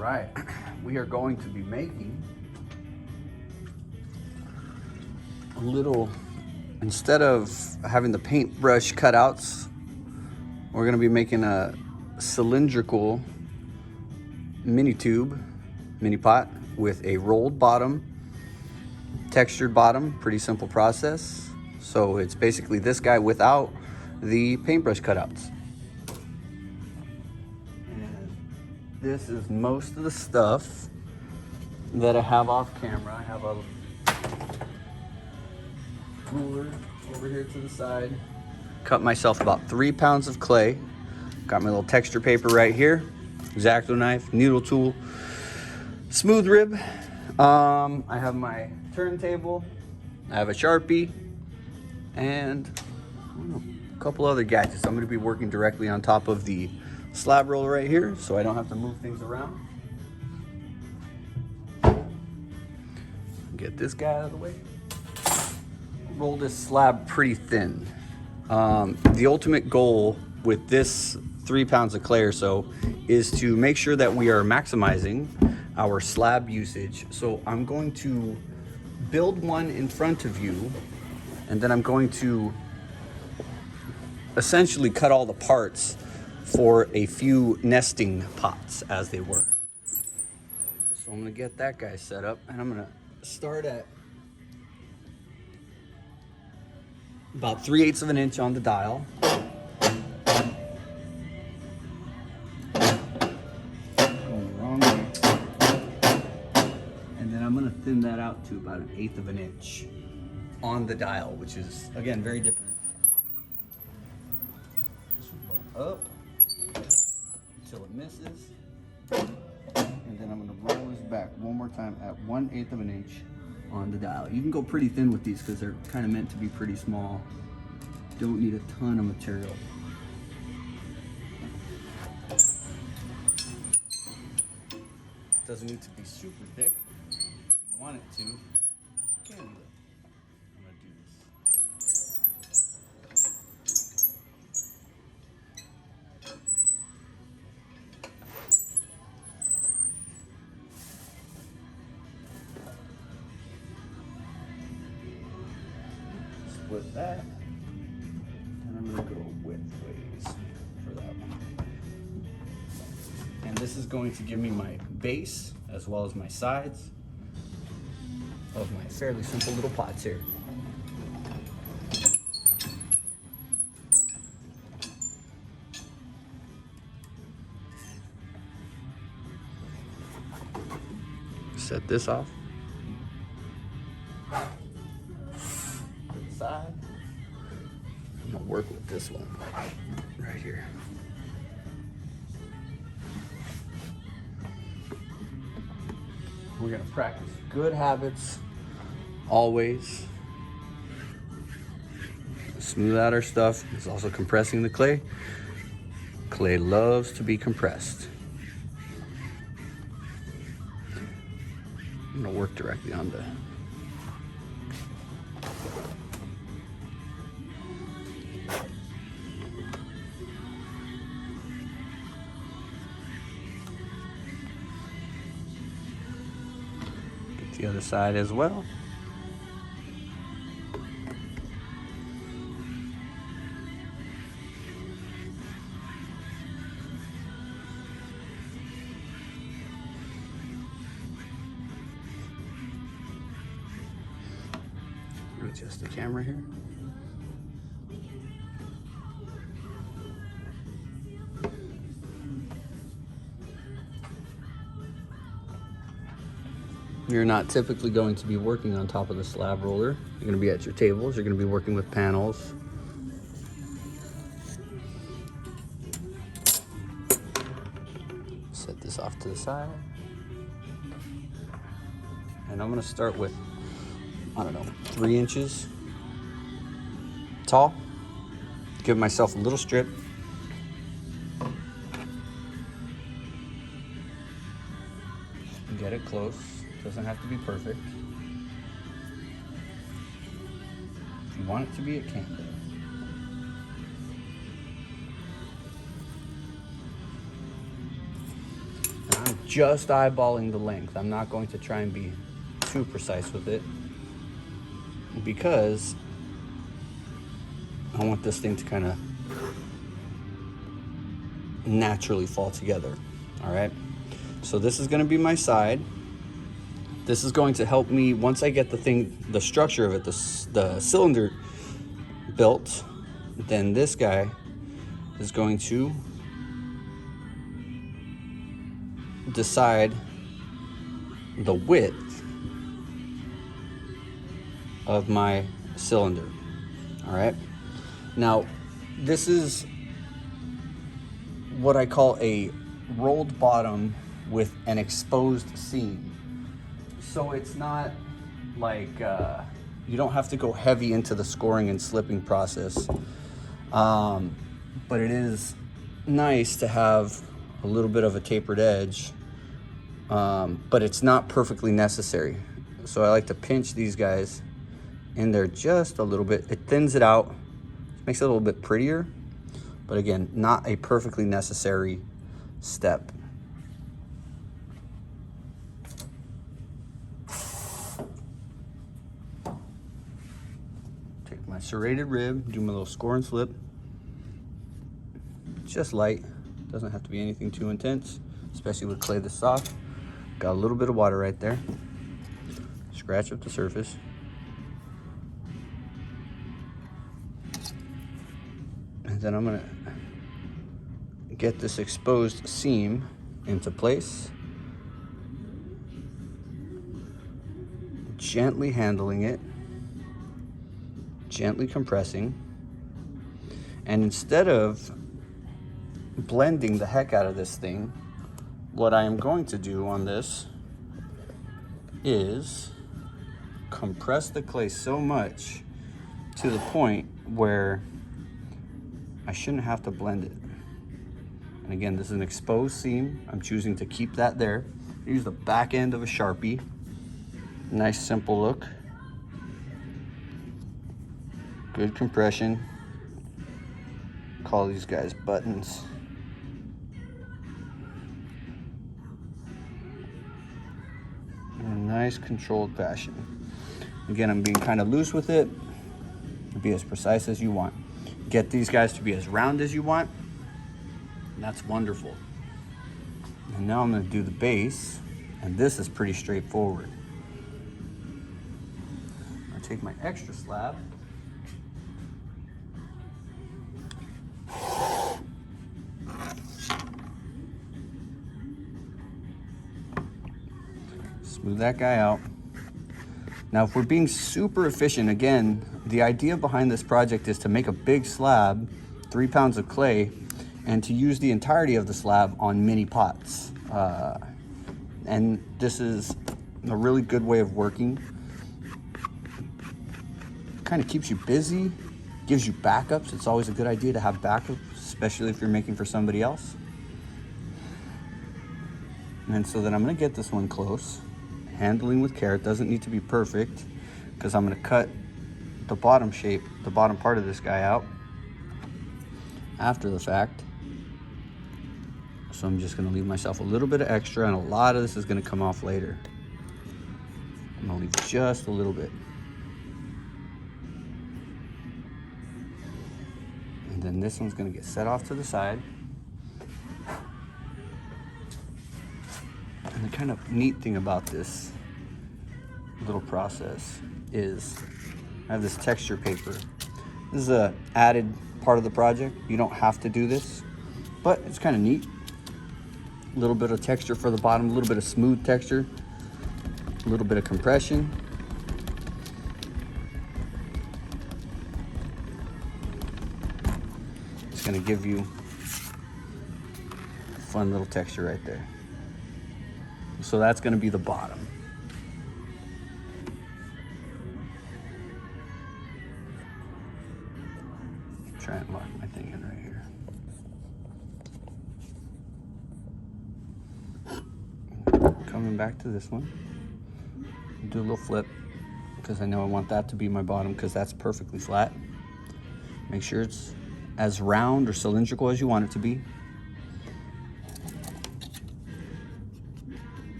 right, we are going to be making a little, instead of having the paintbrush cutouts, we're gonna be making a cylindrical mini tube, mini pot with a rolled bottom, textured bottom, pretty simple process. So it's basically this guy without the paintbrush cutouts. And this is most of the stuff that I have off camera. I have a ruler over here to the side. Cut myself about 3 pounds of clay. Got my little texture paper right here. X-Acto knife, needle tool, smooth rib. I have my turntable. I have a Sharpie and I don't know, a couple other gadgets. I'm going to be working directly on top of the slab roller right here, so I don't have to move things around. Get this guy out of the way. Roll this slab pretty thin. The ultimate goal with this 3 pounds of clay or so is to make sure that we are maximizing our slab usage. So I'm going to build one in front of you, and then I'm going to essentially cut all the parts for a few nesting pots, as they were. So I'm gonna get that guy set up, and I'm gonna start at about 3/8 of an inch on the dial. Going the wrong way. And then I'm gonna thin that out to about 1/8 of an inch on the dial, which is, again, very different. This will go up until it misses. And then I'm gonna roll this back one more time at 1/8 of an inch on the dial. You can go pretty thin with these because they're kind of meant to be pretty small. Don't need a ton of material. Doesn't need to be super thick. If you want it to, you can do it. I'm gonna do this. Split that. And I'm gonna go widthways for that one. And this is going to give me my base as well as my sides of my fairly simple little pots here. Set this off to the side. I'm gonna work with this one right here. We're gonna practice good habits always. Smooth out our stuff. It's also compressing the clay. Clay loves to be compressed. I'm gonna work directly on the the other side as well. Adjust the camera here. You're not typically going to be working on top of the slab roller. You're going to be at your tables. You're going to be working with panels. Set this off to the side. And I'm going to start with, I don't know, 3 inches tall. Give myself a little strip. Get it close. Doesn't have to be perfect. If you want it to be, it can be. And I'm just eyeballing the length. I'm not going to try and be too precise with it because I want this thing to kind of naturally fall together. All right, so this is going to be my side. This is going to help me once I get the structure of it, the cylinder built, then this guy is going to decide the width of my cylinder. All right, now this is what I call a rolled bottom with an exposed seam. So it's not like you don't have to go heavy into the scoring and slipping process, but it is nice to have a little bit of a tapered edge, but it's not perfectly necessary. So I like to pinch these guys in there just a little bit. It thins it out, makes it a little bit prettier, but again, not a perfectly necessary step. Take my serrated rib, do my little score and slip. Just light, doesn't have to be anything too intense, especially with clay this soft. Got a little bit of water right there. Scratch up the surface. And then I'm gonna get this exposed seam into place, gently handling it, gently compressing, and instead of blending the heck out of this thing, what I am going to do on this is compress the clay so much to the point where I shouldn't have to blend it. And again, this is an exposed seam. I'm choosing to keep that there. Use the back end of a Sharpie. Nice simple look. Good compression. Call these guys buttons. In a nice controlled fashion. Again, I'm being kind of loose with it. Be as precise as you want. Get these guys to be as round as you want. And that's wonderful. And now I'm going to do the base, and this is pretty straightforward. I'll take my extra slab. Smooth that guy out. Now, if we're being super efficient, again, the idea behind this project is to make a big slab, 3 pounds of clay, and to use the entirety of the slab on mini pots. And this is a really good way of working. Kind of keeps you busy, gives you backups. It's always a good idea to have backups, especially if you're making for somebody else. And so then I'm gonna get this one close. Handling with care. It doesn't need to be perfect because I'm going to cut the bottom shape, the bottom part of this guy out after the fact. So I'm just going to leave myself a little bit of extra, and a lot of this is going to come off later. I'm going to leave just a little bit. And then this one's going to get set off to the side. And the kind of neat thing about this little process is I have this texture paper. This is a added part of the project. You don't have to do this, but it's kind of neat. A little bit of texture for the bottom, a little bit of smooth texture, a little bit of compression. It's going to give you a fun little texture right there. So that's going to be the bottom. Try and lock my thing in right here. Coming back to this one. Do a little flip because I know I want that to be my bottom because that's perfectly flat. Make sure it's as round or cylindrical as you want it to be.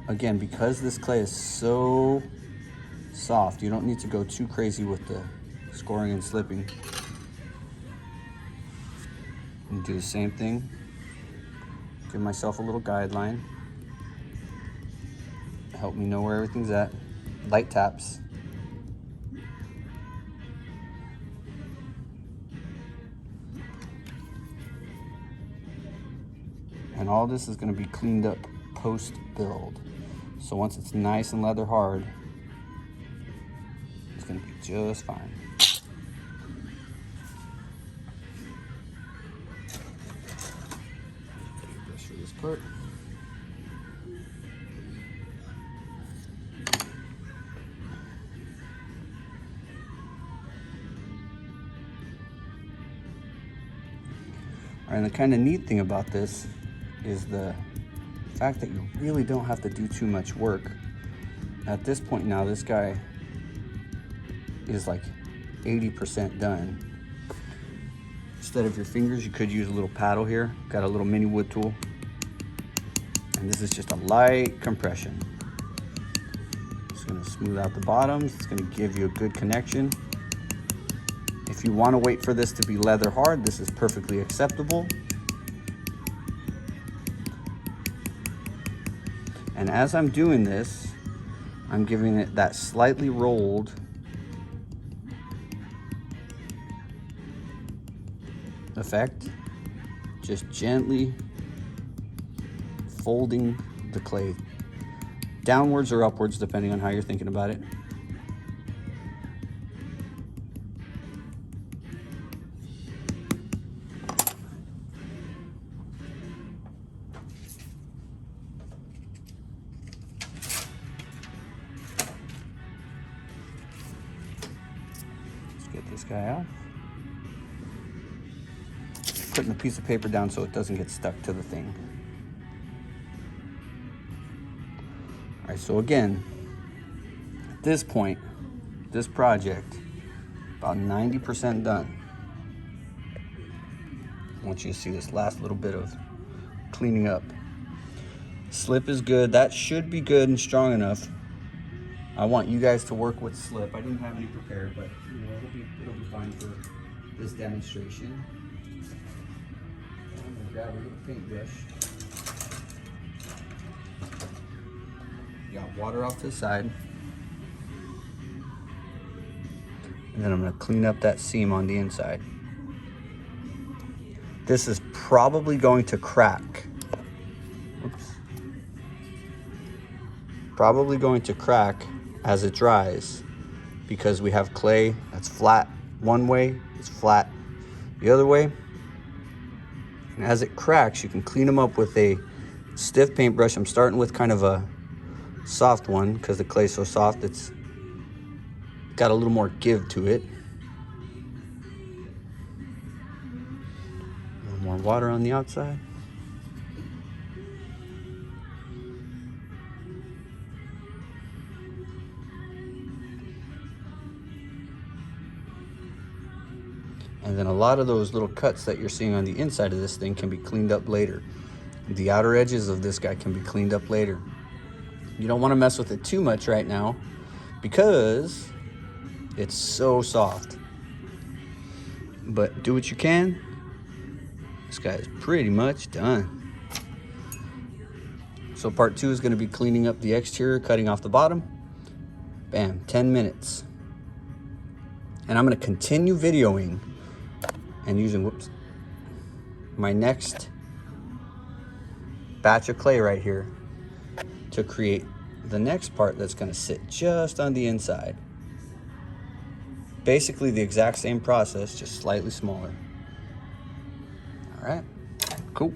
again, because this clay is so soft, you don't need to go too crazy with the scoring and slipping. And do the same thing. Give myself a little guideline. Help me know where everything's at. Light taps. And all this is going to be cleaned up post build. So once it's nice and leather hard, it's going to be just fine. Brush for this part. All right, and the kind of neat thing about this is the fact that you really don't have to do too much work. At this point now, this guy is like 80% done. Instead of your fingers, you could use a little paddle here. Got a little mini wood tool. And this is just a light compression. Just gonna smooth out the bottoms. It's gonna give you a good connection. If you wanna wait for this to be leather hard, this is perfectly acceptable. And as I'm doing this, I'm giving it that slightly rolled effect, just gently folding the clay downwards or upwards, depending on how you're thinking about it. Get this guy out. Putting a piece of paper down so it doesn't get stuck to the thing. All right, so again, at this point, this project, about 90% done. I want you to see this last little bit of cleaning up. Slip is good. That should be good and strong enough. I want you guys to work with slip. I didn't have any prepared, but you know, it'll be fine for this demonstration. I'm gonna grab a little paintbrush. Got water off to the side. And then I'm gonna clean up that seam on the inside. This is probably going to crack. Oops. Probably going to crack as it dries because we have clay that's flat one way, it's flat the other way. And as it cracks, you can clean them up with a stiff paintbrush. I'm starting with kind of a soft one because the clay's so soft, it's got a little more give to it. A little more water on the outside. And then a lot of those little cuts that you're seeing on the inside of this thing can be cleaned up later. The outer edges of this guy can be cleaned up later. You don't want to mess with it too much right now because it's so soft. But do what you can. This guy is pretty much done. So part 2 is going to be cleaning up the exterior, cutting off the bottom. Bam, 10 minutes. And I'm going to continue videoing and using, my next batch of clay right here to create the next part that's gonna sit just on the inside. Basically the exact same process, just slightly smaller. All right, cool.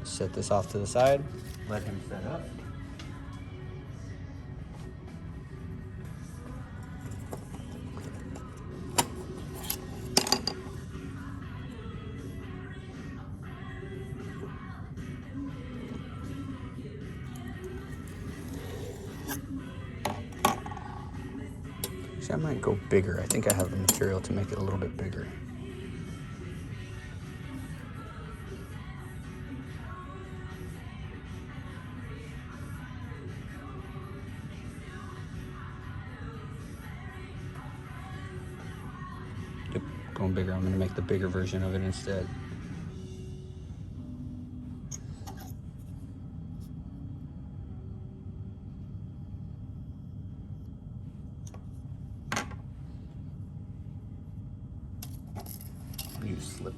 Set this off to the side, let him set up. I might go bigger. I think I have the material to make it a little bit bigger. going bigger. I'm gonna make the bigger version of it instead. You slip.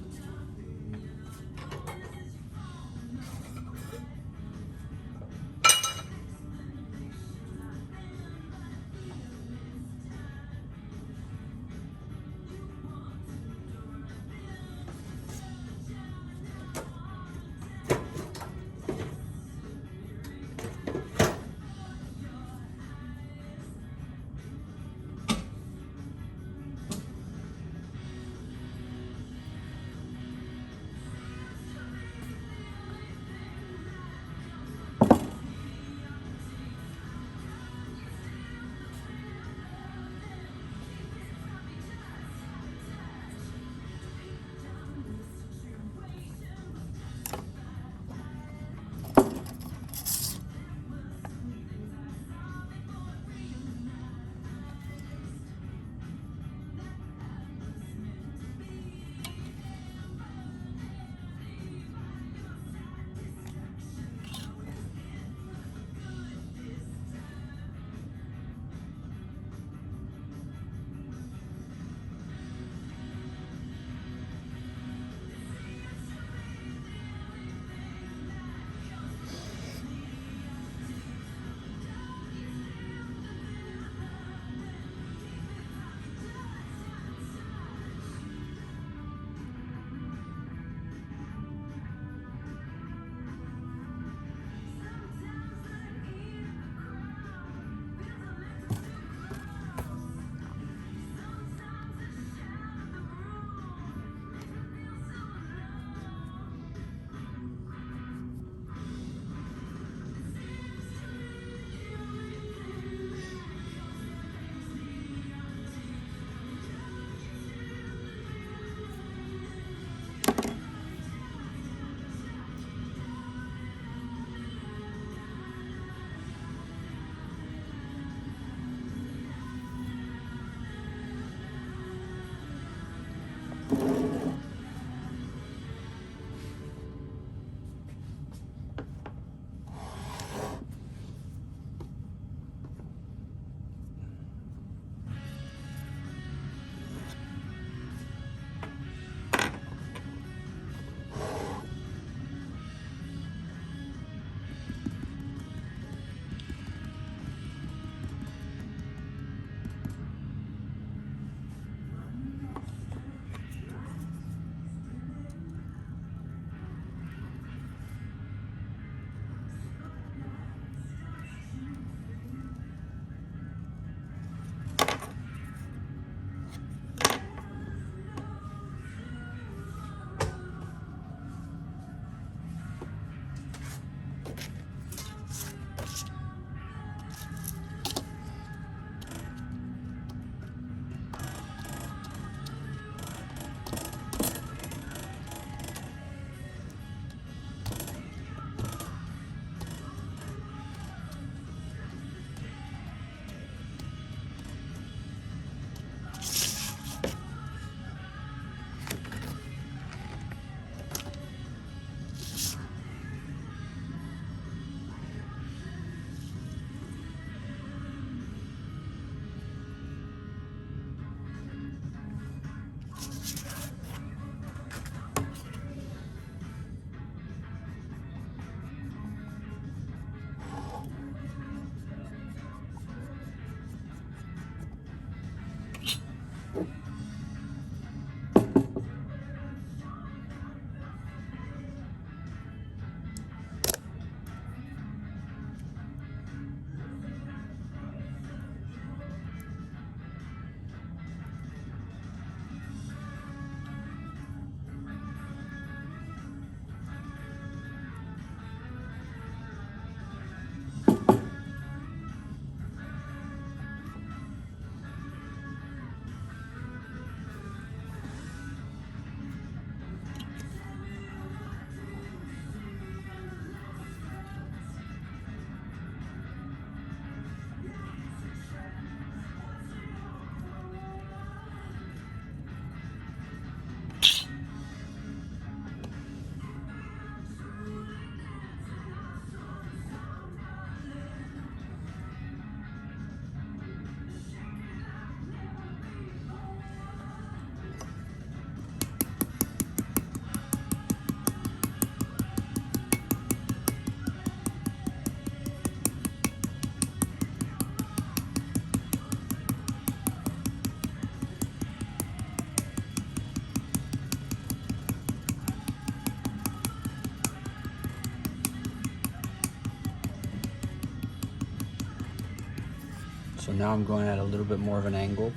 So now I'm going at a little bit more of an angle.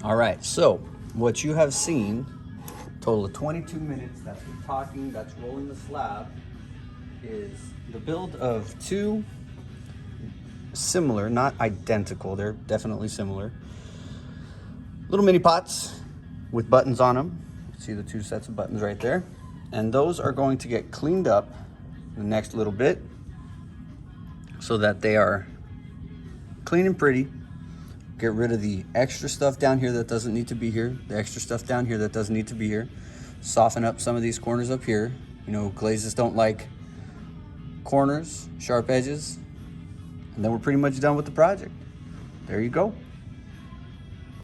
All right, so what you have seen, total of 22 minutes, that's me talking, that's rolling the slab, is the build of two similar, not identical, they're definitely similar, little mini pots with buttons on them. You can see the two sets of buttons right there. And those are going to get cleaned up in the next little bit so that they are clean and pretty. Get rid of the extra stuff down here that doesn't need to be here, the extra stuff down here that doesn't need to be here. Soften up some of these corners up here. You know, glazes don't like corners, sharp edges. And then we're pretty much done with the project. There you go.